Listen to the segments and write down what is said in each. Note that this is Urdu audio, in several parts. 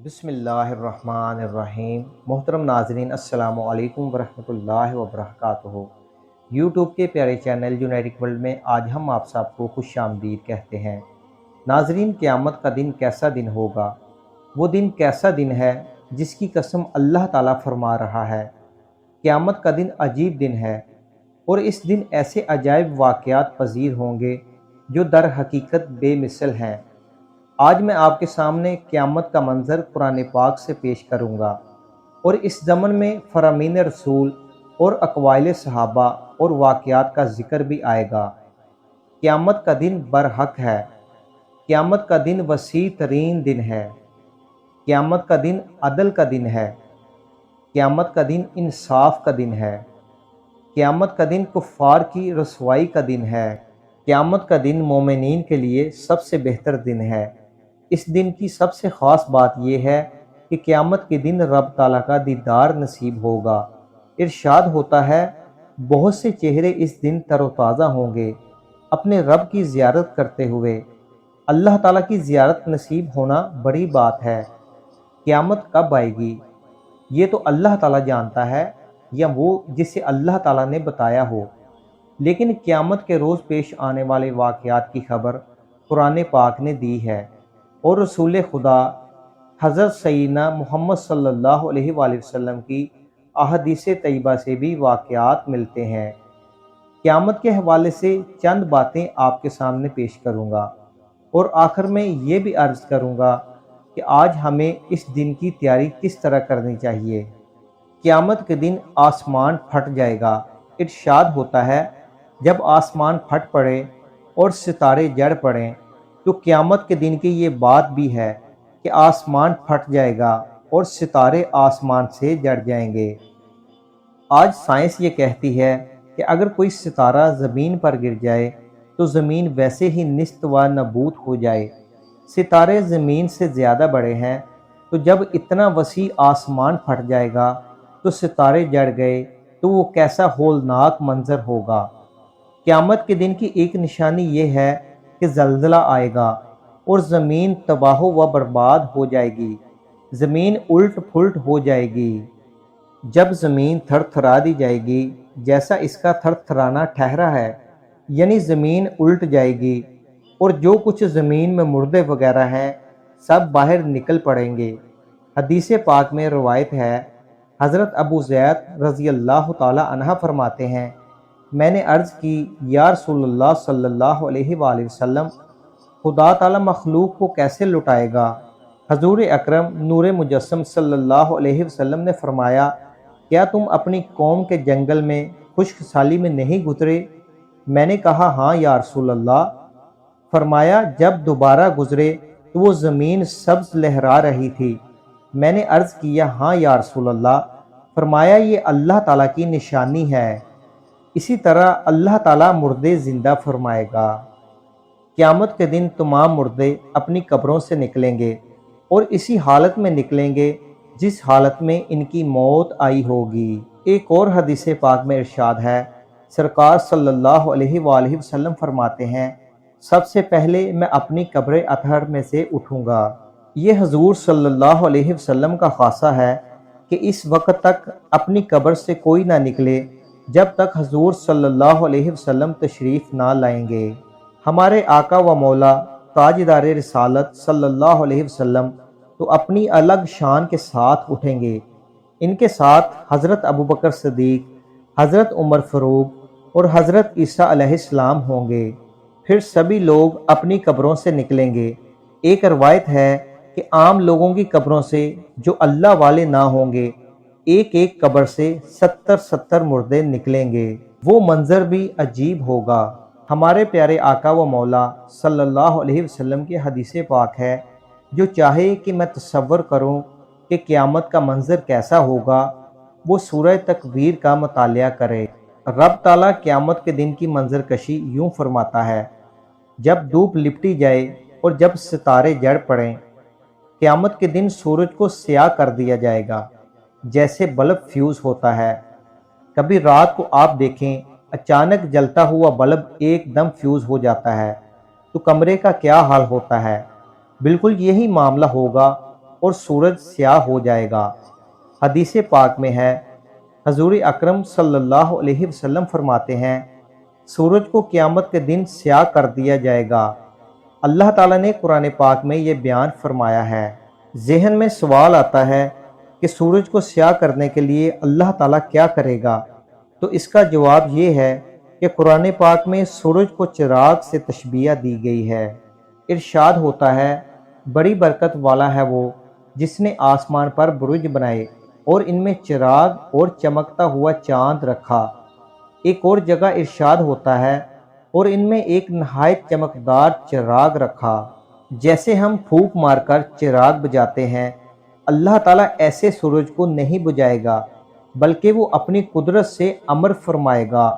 بسم اللہ الرحمن الرحیم۔ محترم ناظرین، السلام علیکم ورحمۃ اللہ وبرکاتہ۔ یوٹیوب کے پیارے چینل یونیٹک ورلڈ میں آج ہم آپ سب کو خوش آمدید کہتے ہیں۔ ناظرین، قیامت کا دن کیسا دن ہوگا؟ وہ دن کیسا دن ہے جس کی قسم اللہ تعالیٰ فرما رہا ہے۔ قیامت کا دن عجیب دن ہے، اور اس دن ایسے عجائب واقعات پذیر ہوں گے جو در حقیقت بے مثل ہیں۔ آج میں آپ کے سامنے قیامت کا منظر قرآن پاک سے پیش کروں گا، اور اس ضمن میں فرامین رسول اور اقوال صحابہ اور واقعات کا ذکر بھی آئے گا۔ قیامت کا دن برحق ہے، قیامت کا دن وسیع ترین دن ہے، قیامت کا دن عدل کا دن ہے، قیامت کا دن انصاف کا دن ہے، قیامت کا دن کفار کی رسوائی کا دن ہے، قیامت کا دن مومنین کے لیے سب سے بہتر دن ہے۔ اس دن کی سب سے خاص بات یہ ہے کہ قیامت کے دن رب تعالیٰ کا دیدار نصیب ہوگا۔ ارشاد ہوتا ہے، بہت سے چہرے اس دن تر و تازہ ہوں گے اپنے رب کی زیارت کرتے ہوئے۔ اللہ تعالیٰ کی زیارت نصیب ہونا بڑی بات ہے۔ قیامت کب آئے گی یہ تو اللہ تعالیٰ جانتا ہے، یا وہ جسے اللہ تعالیٰ نے بتایا ہو، لیکن قیامت کے روز پیش آنے والے واقعات کی خبر قرآن پاک نے دی ہے، اور رسول خدا حضرت سیدنا محمد صلی اللہ علیہ وآلہ وسلم کی احادیث طیبہ سے بھی واقعات ملتے ہیں۔ قیامت کے حوالے سے چند باتیں آپ کے سامنے پیش کروں گا، اور آخر میں یہ بھی عرض کروں گا کہ آج ہمیں اس دن کی تیاری کس طرح کرنی چاہیے۔ قیامت کے دن آسمان پھٹ جائے گا۔ ارشاد ہوتا ہے، جب آسمان پھٹ پڑے اور ستارے جڑ پڑیں تو قیامت کے دن کی یہ بات بھی ہے کہ آسمان پھٹ جائے گا اور ستارے آسمان سے جڑ جائیں گے۔ آج سائنس یہ کہتی ہے کہ اگر کوئی ستارہ زمین پر گر جائے تو زمین ویسے ہی نیست و نابود ہو جائے۔ ستارے زمین سے زیادہ بڑے ہیں، تو جب اتنا وسیع آسمان پھٹ جائے گا تو ستارے جڑ گئے تو وہ کیسا ہولناک منظر ہوگا۔ قیامت کے دن کی ایک نشانی یہ ہے کہ زلزلہ آئے گا اور زمین تباہ و برباد ہو جائے گی، زمین الٹ پھلٹ ہو جائے گی۔ جب زمین تھر تھرا دی جائے گی جیسا اس کا تھر تھرانا ٹھہرا ہے، یعنی زمین الٹ جائے گی، اور جو کچھ زمین میں مردے وغیرہ ہیں سب باہر نکل پڑیں گے۔ حدیث پاک میں روایت ہے، حضرت ابو زید رضی اللہ تعالی عنہ فرماتے ہیں، میں نے عرض کی، یا رسول اللہ صلی اللہ علیہ وآلہ وسلم، خدا تعالی مخلوق کو کیسے لٹائے گا؟ حضور اکرم نور مجسم صلی اللہ علیہ وسلم نے فرمایا، کیا تم اپنی قوم کے جنگل میں خشک سالی میں نہیں گزرے؟ میں نے کہا، ہاں یا رسول اللہ۔ فرمایا، جب دوبارہ گزرے تو وہ زمین سبز لہرا رہی تھی۔ میں نے عرض کیا، ہاں یا رسول اللہ۔ فرمایا، یہ اللہ تعالیٰ کی نشانی ہے۔ اسی طرح اللہ تعالیٰ مردے زندہ فرمائے گا۔ قیامت کے دن تمام مردے اپنی قبروں سے نکلیں گے، اور اسی حالت میں نکلیں گے جس حالت میں ان کی موت آئی ہوگی۔ ایک اور حدیث پاک میں ارشاد ہے، سرکار صلی اللہ علیہ وآلہ وسلم فرماتے ہیں، سب سے پہلے میں اپنی قبر اطہر میں سے اٹھوں گا۔ یہ حضور صلی اللہ علیہ وسلم کا خاصہ ہے کہ اس وقت تک اپنی قبر سے کوئی نہ نکلے جب تک حضور صلی اللہ علیہ وسلم تشریف نہ لائیں گے۔ ہمارے آقا و مولا تاجدار رسالت صلی اللہ علیہ وسلم تو اپنی الگ شان کے ساتھ اٹھیں گے۔ ان کے ساتھ حضرت ابوبکر صدیق، حضرت عمر فاروق اور حضرت عیسیٰ علیہ السلام ہوں گے۔ پھر سبھی لوگ اپنی قبروں سے نکلیں گے۔ ایک روایت ہے کہ عام لوگوں کی قبروں سے جو اللہ والے نہ ہوں گے، ایک ایک قبر سے 70 مردے نکلیں گے۔ وہ منظر بھی عجیب ہوگا۔ ہمارے پیارے آقا و مولا صلی اللہ علیہ وسلم کی حدیث پاک ہے، جو چاہے کہ میں تصور کروں کہ قیامت کا منظر کیسا ہوگا، وہ سورہ تکویر کا مطالعہ کرے۔ رب تعالیٰ قیامت کے دن کی منظر کشی یوں فرماتا ہے، جب دھوپ لپٹی جائے اور جب ستارے جڑ پڑیں، قیامت کے دن سورج کو سیاہ کر دیا جائے گا جیسے بلب فیوز ہوتا ہے۔ کبھی رات کو آپ دیکھیں، اچانک جلتا ہوا بلب ایک دم فیوز ہو جاتا ہے، تو کمرے کا کیا حال ہوتا ہے؟ بالکل یہی معاملہ ہوگا اور سورج سیاہ ہو جائے گا۔ حدیث پاک میں ہے، حضور اکرم صلی اللہ علیہ وسلم فرماتے ہیں، سورج کو قیامت کے دن سیاہ کر دیا جائے گا۔ اللہ تعالیٰ نے قرآن پاک میں یہ بیان فرمایا ہے۔ ذہن میں سوال آتا ہے کہ سورج کو سیاہ کرنے کے لیے اللہ تعالیٰ کیا کرے گا؟ تو اس کا جواب یہ ہے کہ قرآن پاک میں سورج کو چراغ سے تشبیہ دی گئی ہے۔ ارشاد ہوتا ہے، بڑی برکت والا ہے وہ جس نے آسمان پر برج بنائے اور ان میں چراغ اور چمکتا ہوا چاند رکھا۔ ایک اور جگہ ارشاد ہوتا ہے، اور ان میں ایک نہایت چمکدار چراغ رکھا۔ جیسے ہم پھونک مار کر چراغ بجاتے ہیں، اللہ تعالیٰ ایسے سورج کو نہیں بجائے گا، بلکہ وہ اپنی قدرت سے امر فرمائے گا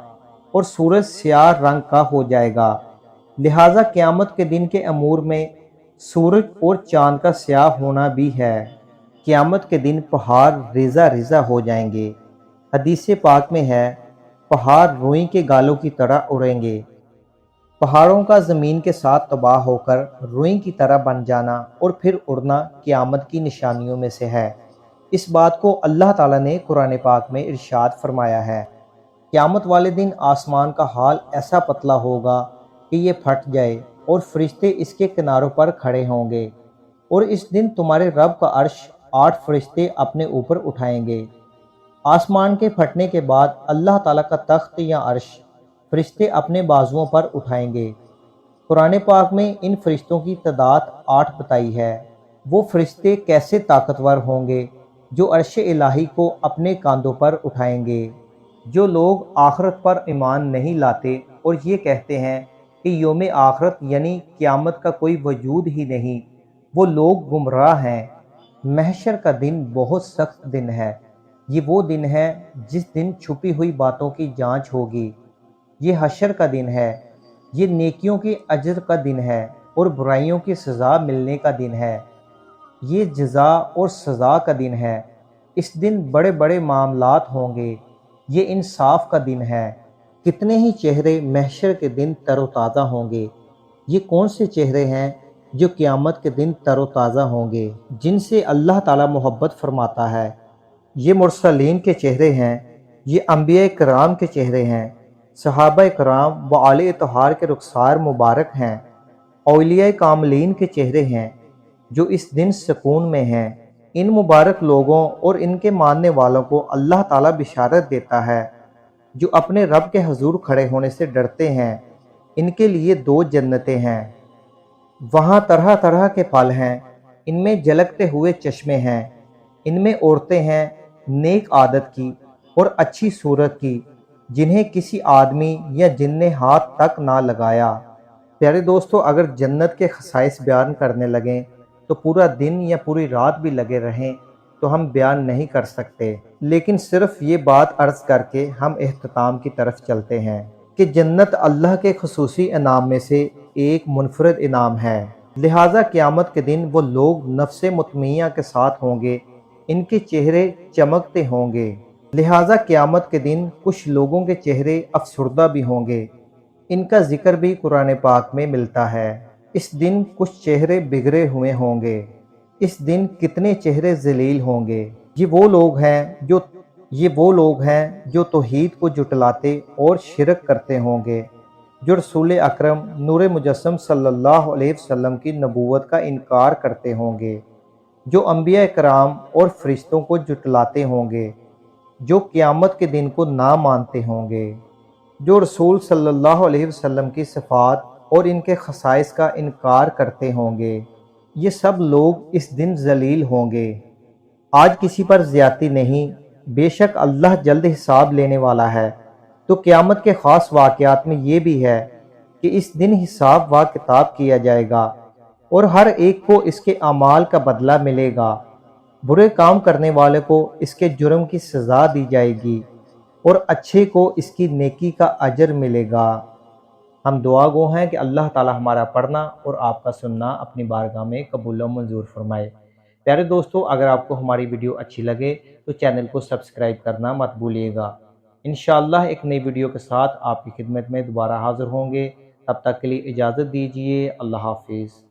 اور سورج سیاہ رنگ کا ہو جائے گا۔ لہٰذا قیامت کے دن کے امور میں سورج اور چاند کا سیاہ ہونا بھی ہے۔ قیامت کے دن پہاڑ ریزہ ریزہ ہو جائیں گے۔ حدیث پاک میں ہے، پہاڑ روئی کے گالوں کی طرح اڑیں گے۔ پہاڑوں کا زمین کے ساتھ تباہ ہو کر روئی کی طرح بن جانا اور پھر اڑنا قیامت کی نشانیوں میں سے ہے۔ اس بات کو اللہ تعالیٰ نے قرآن پاک میں ارشاد فرمایا ہے، قیامت والے دن آسمان کا حال ایسا پتلا ہوگا کہ یہ پھٹ جائے اور فرشتے اس کے کناروں پر کھڑے ہوں گے، اور اس دن تمہارے رب کا عرش 8 فرشتے اپنے اوپر اٹھائیں گے۔ آسمان کے پھٹنے کے بعد اللہ تعالیٰ کا تخت یا عرش فرشتے اپنے بازوؤں پر اٹھائیں گے۔ قرآن پاک میں ان فرشتوں کی تعداد 8 بتائی ہے۔ وہ فرشتے کیسے طاقتور ہوں گے جو عرش الہی کو اپنے کاندھوں پر اٹھائیں گے۔ جو لوگ آخرت پر ایمان نہیں لاتے اور یہ کہتے ہیں کہ یوم آخرت یعنی قیامت کا کوئی وجود ہی نہیں، وہ لوگ گمراہ ہیں۔ محشر کا دن بہت سخت دن ہے۔ یہ وہ دن ہے جس دن چھپی ہوئی باتوں کی جانچ ہوگی۔ یہ حشر کا دن ہے۔ یہ نیکیوں کی اجر کا دن ہے اور برائیوں کی سزا ملنے کا دن ہے۔ یہ جزا اور سزا کا دن ہے۔ اس دن بڑے بڑے معاملات ہوں گے۔ یہ انصاف کا دن ہے۔ کتنے ہی چہرے محشر کے دن تر و تازہ ہوں گے۔ یہ کون سے چہرے ہیں جو قیامت کے دن تر و تازہ ہوں گے، جن سے اللہ تعالیٰ محبت فرماتا ہے؟ یہ مرسلین کے چہرے ہیں، یہ انبیاء کرام کے چہرے ہیں، صحابہ کرام و اہل اطہار کے رخسار مبارک ہیں، اولیاء کاملین کے چہرے ہیں جو اس دن سکون میں ہیں۔ ان مبارک لوگوں اور ان کے ماننے والوں کو اللہ تعالیٰ بشارت دیتا ہے جو اپنے رب کے حضور کھڑے ہونے سے ڈرتے ہیں۔ ان کے لیے 2 جنتیں ہیں، وہاں طرح طرح کے پھل ہیں، ان میں جھلکتے ہوئے چشمے ہیں، ان میں عورتیں ہیں نیک عادت کی اور اچھی صورت کی، جنہیں کسی آدمی یا جن نے ہاتھ تک نہ لگایا۔ پیارے دوستو، اگر جنت کے خصائص بیان کرنے لگیں تو پورا دن یا پوری رات بھی لگے رہیں تو ہم بیان نہیں کر سکتے، لیکن صرف یہ بات عرض کر کے ہم اختتام کی طرف چلتے ہیں کہ جنت اللہ کے خصوصی انعام میں سے ایک منفرد انعام ہے۔ لہٰذا قیامت کے دن وہ لوگ نفس مطمئنہ کے ساتھ ہوں گے، ان کے چہرے چمکتے ہوں گے۔ لہٰذا قیامت کے دن کچھ لوگوں کے چہرے افسردہ بھی ہوں گے، ان کا ذکر بھی قرآن پاک میں ملتا ہے۔ اس دن کچھ چہرے بگڑے ہوئے ہوں گے، اس دن کتنے چہرے ذلیل ہوں گے۔ یہ وہ لوگ ہیں جو توحید کو جھٹلاتے اور شرک کرتے ہوں گے، جو رسول اکرم نور مجسم صلی اللہ علیہ وسلم کی نبوت کا انکار کرتے ہوں گے، جو انبیاء کرام اور فرشتوں کو جھٹلاتے ہوں گے، جو قیامت کے دن کو نہ مانتے ہوں گے، جو رسول صلی اللہ علیہ وسلم کی صفات اور ان کے خصائص کا انکار کرتے ہوں گے۔ یہ سب لوگ اس دن ذلیل ہوں گے۔ آج کسی پر زیادتی نہیں، بے شک اللہ جلد حساب لینے والا ہے۔ تو قیامت کے خاص واقعات میں یہ بھی ہے کہ اس دن حساب و کتاب کیا جائے گا اور ہر ایک کو اس کے اعمال کا بدلہ ملے گا۔ برے کام کرنے والے کو اس کے جرم کی سزا دی جائے گی اور اچھے کو اس کی نیکی کا اجر ملے گا۔ ہم دعا گو ہیں کہ اللہ تعالی ہمارا پڑھنا اور آپ کا سننا اپنی بارگاہ میں قبول و منظور فرمائے۔ پیارے دوستو، اگر آپ کو ہماری ویڈیو اچھی لگے تو چینل کو سبسکرائب کرنا مت بھولیے گا۔ انشاءاللہ ایک نئی ویڈیو کے ساتھ آپ کی خدمت میں دوبارہ حاضر ہوں گے۔ تب تک کے لیے اجازت دیجیے۔ اللہ حافظ۔